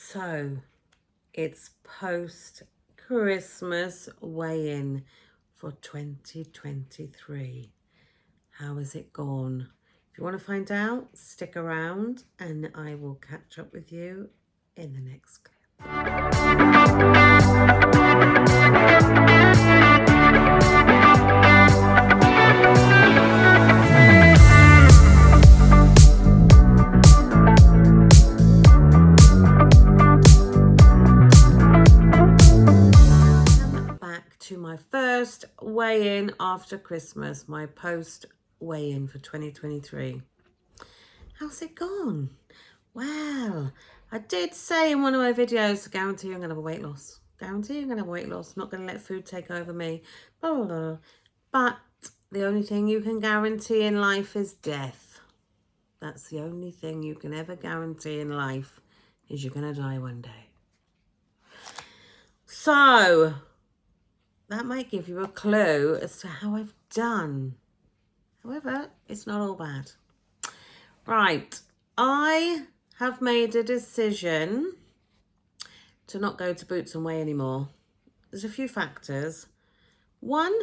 So it's post-Christmas weigh-in for 2023. How has it gone? If you want to find out, stick around and I will catch up with you in the next clip. To my first weigh-in after Christmas, my post weigh-in for 2023. How's it gone? Well, I did say in one of my videos, guarantee I'm going to have a weight loss. Guarantee I'm going to have a weight loss. Not going to let food take over me. Blah, blah, blah. But the only thing you can guarantee in life is death. That's the only thing you can ever guarantee in life, is you're going to die one day. So that might give you a clue as to how I've done. However, it's not all bad. Right, I have made a decision to not go to Boots and Weigh anymore. There's a few factors. One,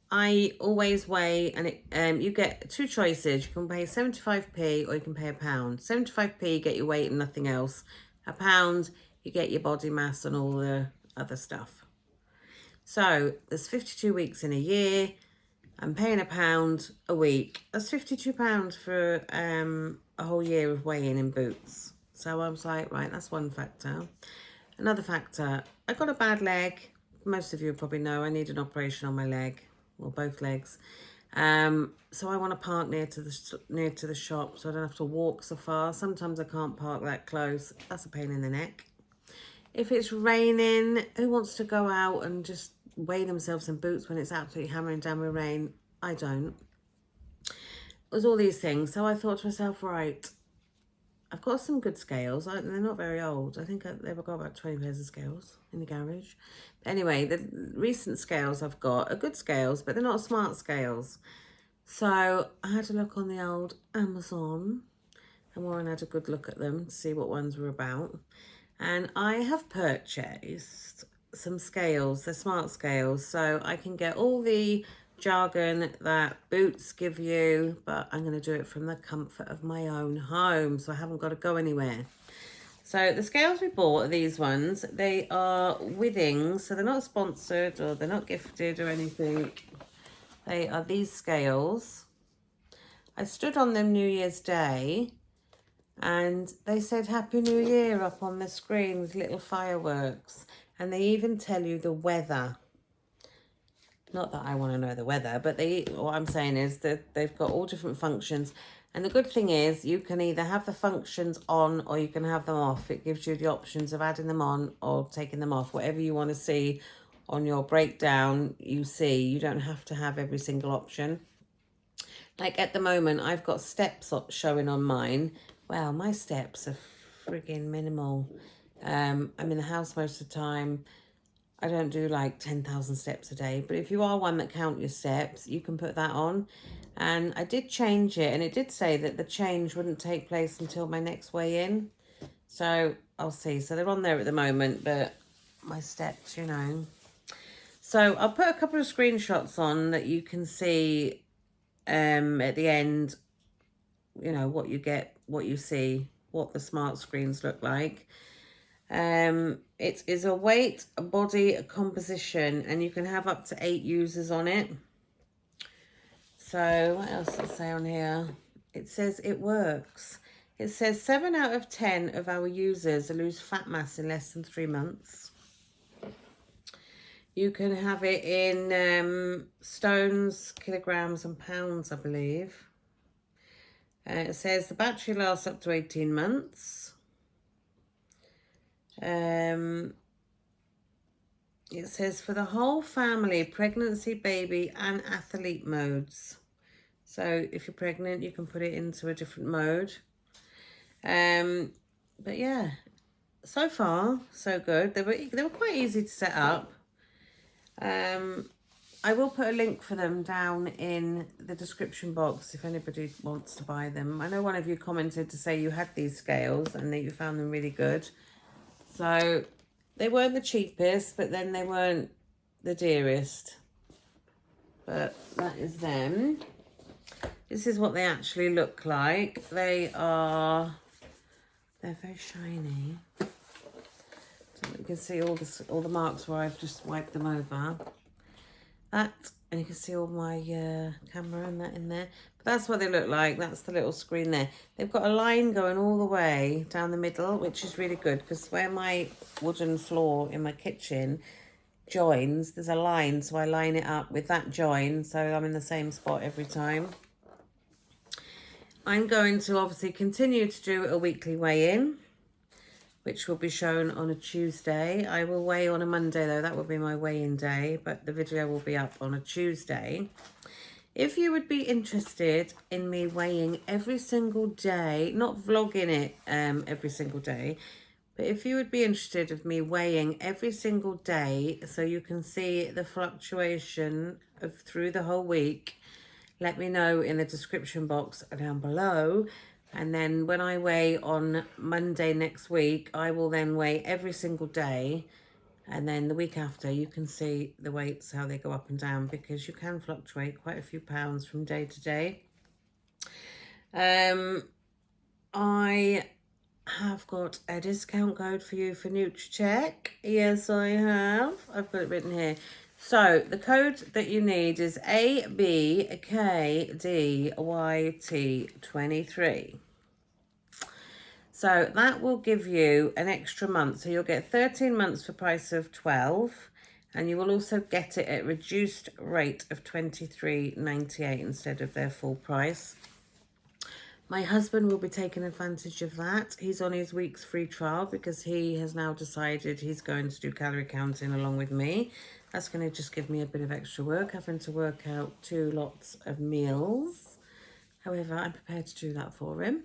I always weigh, and you get two choices. You can pay 75p or you can pay £1. 75p, you get your weight and nothing else. £1, you get your body mass and all the other stuff. So there's 52 weeks in a year. I'm paying £1 a week. That's £52 for a whole year of weighing in Boots. So I was like, right, that's one factor. Another factor, I got a bad leg. Most of you probably know I need an operation on my leg, or both legs. So I want to park near to the shop, so I don't have to walk so far. Sometimes I can't park that close. That's a pain in the neck. If it's raining, who wants to go out and just weigh themselves in Boots when it's absolutely hammering down with rain? I don't. It was all these things. So I thought to myself, right, I've got some good scales. They're not very old. I think they've got about 20 pairs of scales in the garage. But anyway, the recent scales I've got are good scales, but they're not smart scales. So I had to look on the old Amazon, and Warren had a good look at them to see what ones were about. And I have purchased some scales. They're smart scales, so I can get all the jargon that Boots give you, but I'm going to do it from the comfort of my own home, so I haven't got to go anywhere. So the scales we bought are these ones. They are Withings, so they're not sponsored or they're not gifted or anything. They are these scales. I stood on them New Year's Day, and they said Happy New Year up on the screen with little fireworks. And they even tell you the weather. Not that I want to know the weather, but what I'm saying is that they've got all different functions. And the good thing is you can either have the functions on or you can have them off. It gives you the options of adding them on or taking them off. Whatever you want to see on your breakdown, you see. You don't have to have every single option. Like at the moment, I've got steps showing on mine. Well, my steps are friggin' minimal. I'm in the house most of the time. I don't do like 10,000 steps a day. But if you are one that count your steps, you can put that on. And I did change it. And it did say that the change wouldn't take place until my next weigh-in. So I'll see. So they're on there at the moment. But my steps, you know. So I'll put a couple of screenshots on that you can see at the end, you know, what you get, what you see, what the smart screens look like. It is a weight, a body, a composition, and you can have up to 8 users on it. So what else does it say on here? It says it works. It says 7 out of 10 of our users lose fat mass in less than 3 months. You can have it in stones, kilograms and pounds, I believe. It says the battery lasts up to 18 months. It says for the whole family, pregnancy, baby and athlete modes. So if you're pregnant, you can put it into a different mode. But yeah, so far, so good. They were quite easy to set up. I will put a link for them down in the description box if anybody wants to buy them. I know one of you commented to say you had these scales and that you found them really good. So they weren't the cheapest, but then they weren't the dearest. But that is them. This is what they actually look like. They're very shiny. So you can see all the marks where I've just wiped them over. That, and you can see all my camera and that in there. But that's what they look like. That's the little screen there. They've got a line going all the way down the middle, which is really good because where my wooden floor in my kitchen joins, there's a line, so I line it up with that join, so I'm in the same spot every time. I'm going to obviously continue to do a weekly weigh-in, which will be shown on a Tuesday. I will weigh on a Monday though, that will be my weigh-in day, but the video will be up on a Tuesday. If you would be interested in me weighing every single day, not vlogging it every single day, but if you would be interested of me weighing every single day so you can see the fluctuation of through the whole week, let me know in the description box down below. And then when I weigh on Monday next week, I will then weigh every single day. And then the week after, you can see the weights, how they go up and down, because you can fluctuate quite a few pounds from day to day. I have got a discount code for you for Nutracheck. Yes, I have. I've got it written here. So the code that you need is ABKDYT23. So that will give you an extra month. So you'll get 13 months for price of 12. And you will also get it at reduced rate of $23.98 instead of their full price. My husband will be taking advantage of that. He's on his week's free trial because he has now decided he's going to do calorie counting along with me. That's going to just give me a bit of extra work, having to work out 2 lots of meals. However, I'm prepared to do that for him.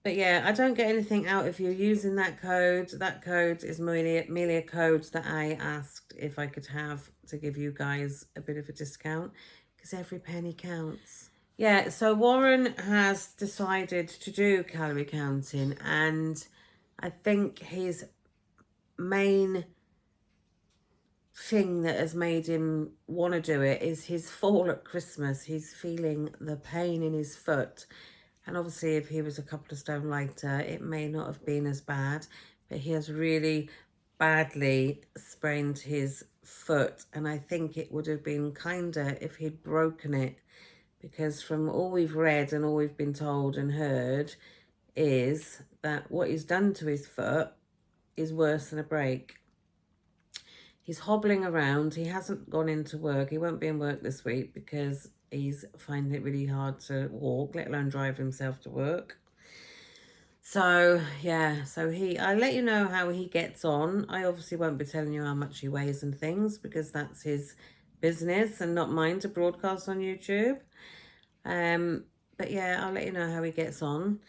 But yeah, I don't get anything out if you're using that code. That code is merely a code that I asked if I could have to give you guys a bit of a discount because every penny counts. Yeah, so Warren has decided to do calorie counting, and I think his main thing that has made him want to do it is his fall at Christmas. He's feeling the pain in his foot. And obviously, if he was a couple of stone lighter, it may not have been as bad. But he has really badly sprained his foot. And I think it would have been kinder if he'd broken it. Because from all we've read and all we've been told and heard is that what he's done to his foot is worse than a break. He's hobbling around. He hasn't gone into work. He won't be in work this week because he's finding it really hard to walk, let alone drive himself to work. So, yeah, I'll let you know how he gets on. I obviously won't be telling you how much he weighs and things because that's his business and not mine to broadcast on YouTube. But yeah, I'll let you know how he gets on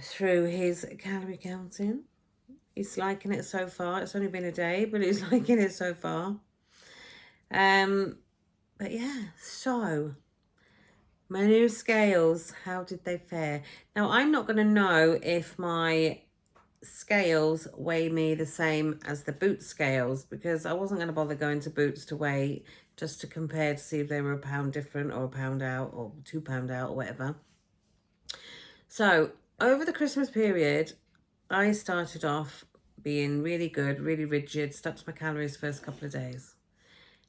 through his calorie counting. He's liking it so far. It's only been a day, but he's liking it so far. But yeah, so my new scales, how did they fare? Now, I'm not going to know if my scales weigh me the same as the Boots scales because I wasn't going to bother going to Boots to weigh just to compare to see if they were a pound different or a pound out or 2 pound out or whatever. So over the Christmas period, I started off being really good, really rigid, stuck to my calories first couple of days.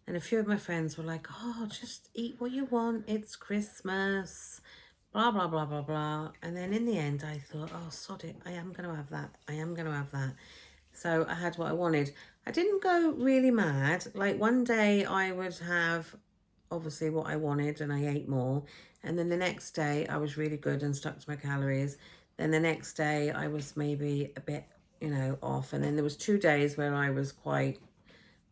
And a few of my friends were like, oh, just eat what you want. It's Christmas, blah, blah, blah, blah, blah. And then in the end, I thought, oh, sod it. I am going to have that. I am going to have that. So I had what I wanted. I didn't go really mad. Like one day I would have obviously what I wanted and I ate more. And then the next day I was really good and stuck to my calories. Then the next day I was maybe a bit, off. And then there was 2 days where I was quite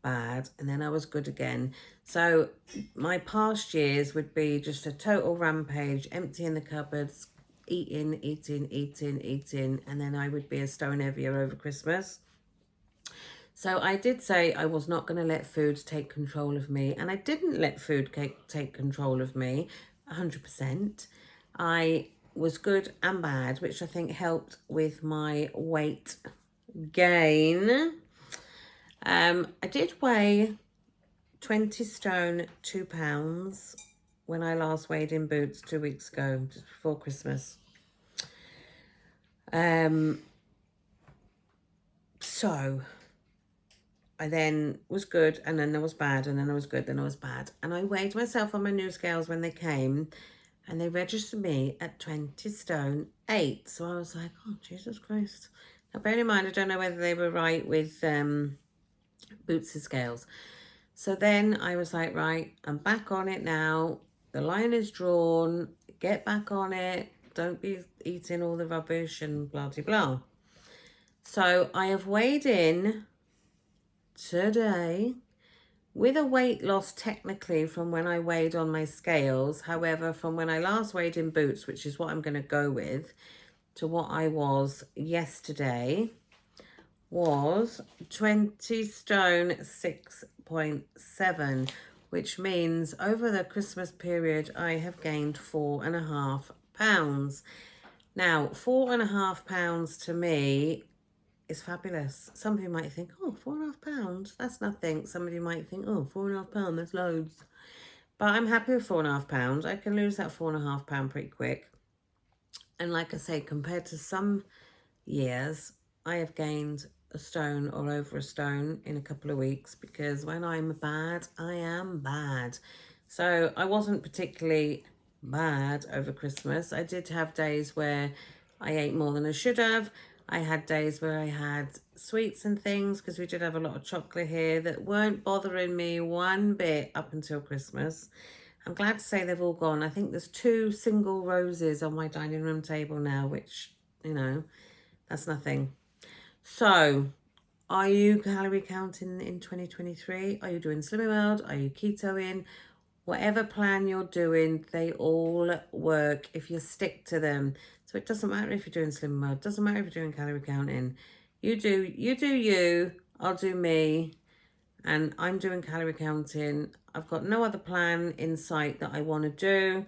bad and then I was good again. So my past years would be just a total rampage, emptying the cupboards, eating, and then I would be a stone heavier over Christmas. So I did say I was not going to let food take control of me, and I didn't let food take control of me 100%. I was good and bad, which I think helped with my weight gain. I did weigh 20 stone, 2 pounds when I last weighed in boots 2 weeks ago, just before Christmas. So I then was good, and then I was bad, and then I was good, then I was bad. And I weighed myself on my new scales when they came, and they registered me at 20 stone 8. So I was like, oh, Jesus Christ. Now, bear in mind, I don't know whether they were right with Boots' scales. So then I was like, right, I'm back on it now. The line is drawn. Get back on it. Don't be eating all the rubbish and blah, blah, blah. So I have weighed in today with a weight loss technically from when I weighed on my scales. However, from when I last weighed in Boots, which is what I'm going to go with, to what I was yesterday, was 20 stone 6.7, which means over the Christmas period I have gained 4.5 pounds. Now, 4.5 pounds to me is fabulous. Some people might think, oh, 4.5 pounds, that's nothing. Somebody might think, oh, 4.5 pounds, that's loads. But I'm happy with 4.5 pounds. I can lose that 4.5 pound pretty quick. And like I say, compared to some years, I have gained a stone or over a stone in a couple of weeks, because when I'm bad, I am bad. So I wasn't particularly bad over Christmas. I did have days where I ate more than I should have. I had days where I had sweets and things, because we did have a lot of chocolate here, that weren't bothering me one bit up until Christmas. I'm glad to say they've all gone. I think there's 2 single roses on my dining room table now, which, you know, that's nothing. So, are you calorie counting in 2023? Are you doing Slimming World? Are you ketoing? Whatever plan you're doing, they all work if you stick to them. So it doesn't matter if you're doing Slimming World. It doesn't matter if you're doing calorie counting. You do you. I'll do me. And I'm doing calorie counting. I've got no other plan in sight that I want to do.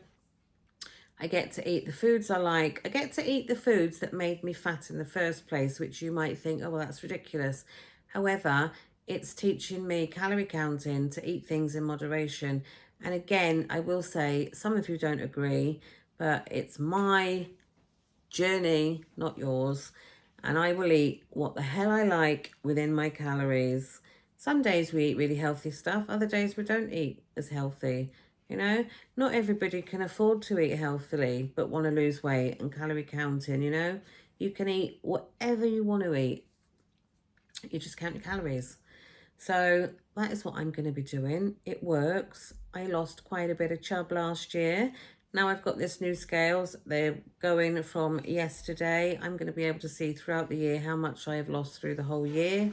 I get to eat the foods I like. I get to eat the foods that made me fat in the first place, which you might think, oh, well, that's ridiculous. However, it's teaching me calorie counting, to eat things in moderation. And again, I will say, some of you don't agree, but it's my journey, not yours. And I will eat what the hell I like within my calories. Some days we eat really healthy stuff. Other days we don't eat as healthy. You know, not everybody can afford to eat healthily but want to lose weight and calorie counting, you know. You can eat whatever you want to eat. You just count your calories. So that is what I'm going to be doing. It works. I lost quite a bit of chub last year. Now I've got this new scales. They're going from yesterday. I'm going to be able to see throughout the year how much I have lost through the whole year.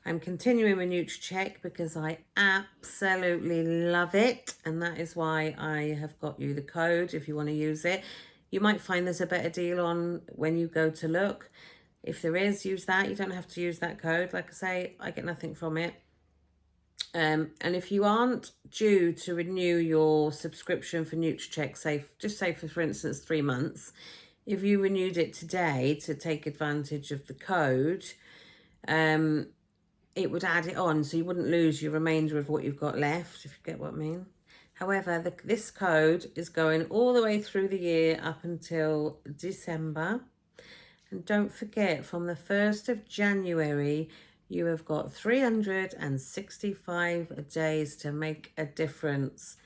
I'm continuing with Nutracheck because I absolutely love it. And that is why I have got you the code if you want to use it. You might find there's a better deal on when you go to look. If there is, use that. You don't have to use that code. Like I say, I get nothing from it. And if you aren't due to renew your subscription for Nutracheck, say for instance 3 months, if you renewed it today to take advantage of the code, it would add it on, so you wouldn't lose your remainder of what you've got left, if you get what I mean. However, this code is going all the way through the year up until December. And don't forget, from the 1st of January, you have got 365 days to make a difference.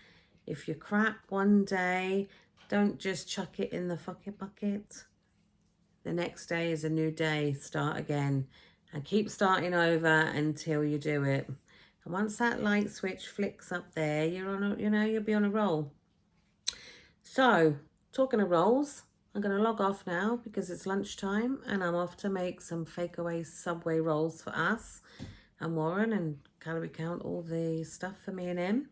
If you crap one day, don't just chuck it in the fucking bucket. The next day is a new day. Start again. And keep starting over until you do it. And once that light switch flicks up there, you'll be on a roll. So, talking of rolls, I'm going to log off now because it's lunchtime and I'm off to make some fakeaway Subway rolls for us and Warren, and calorie count all the stuff for me and him.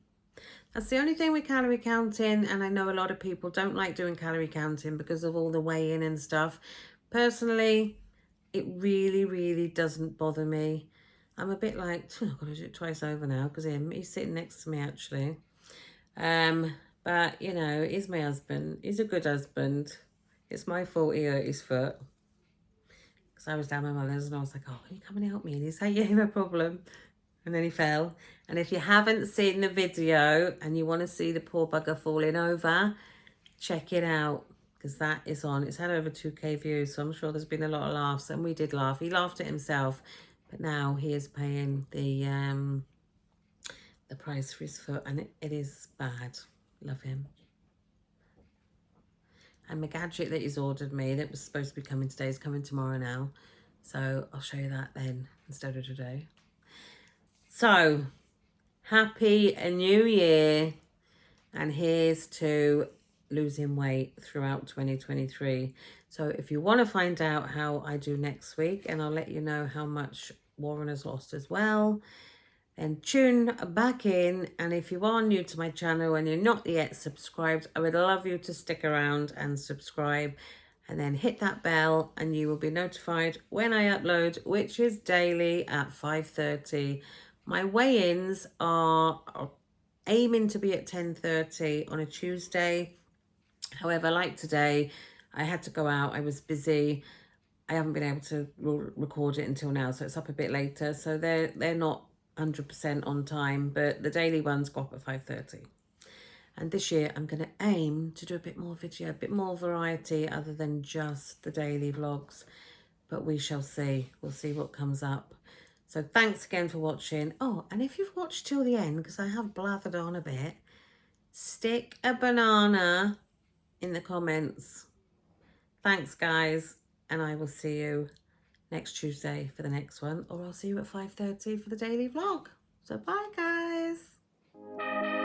That's the only thing with calorie counting, and I know a lot of people don't like doing calorie counting because of all the weigh-in and stuff. Personally, it really, really doesn't bother me. I'm a bit like, I've got to do it twice over now because he's sitting next to me actually. But, you know, he's my husband. He's a good husband. It's my fault he hurt his foot. Because I was down my mother's and I was like, oh, can you come and help me? And he's like, yeah, no problem. And then he fell. And if you haven't seen the video and you want to see the poor bugger falling over, check it out. Because that is on. It's had over 2K views, so I'm sure there's been a lot of laughs. And we did laugh. He laughed at himself. But now he is paying the price for his foot. And it is bad. Love him. And my gadget that he's ordered me, that was supposed to be coming today, is coming tomorrow now. So I'll show you that then instead of today. So, happy New Year. And here's to losing weight throughout 2023. So if you want to find out how I do next week, and I'll let you know how much Warren has lost as well, then tune back in. And if you are new to my channel and you're not yet subscribed, I would love you to stick around and subscribe, and then hit that bell and you will be notified when I upload, which is daily at 5:30. My weigh-ins are aiming to be at 10:30 on a Tuesday. However, like today, I had to go out. I was busy. I haven't been able to record it until now, so it's up a bit later. So they're not 100% on time, but the daily ones go up at 5:30. And this year, I'm going to aim to do a bit more video, a bit more variety other than just the daily vlogs. But we shall see. We'll see what comes up. So thanks again for watching. Oh, and if you've watched till the end, because I have blathered on a bit, stick a banana in the comments. Thanks, guys. And I will see you next Tuesday for the next one. Or I'll see you at 5:30 for the daily vlog. So bye, guys.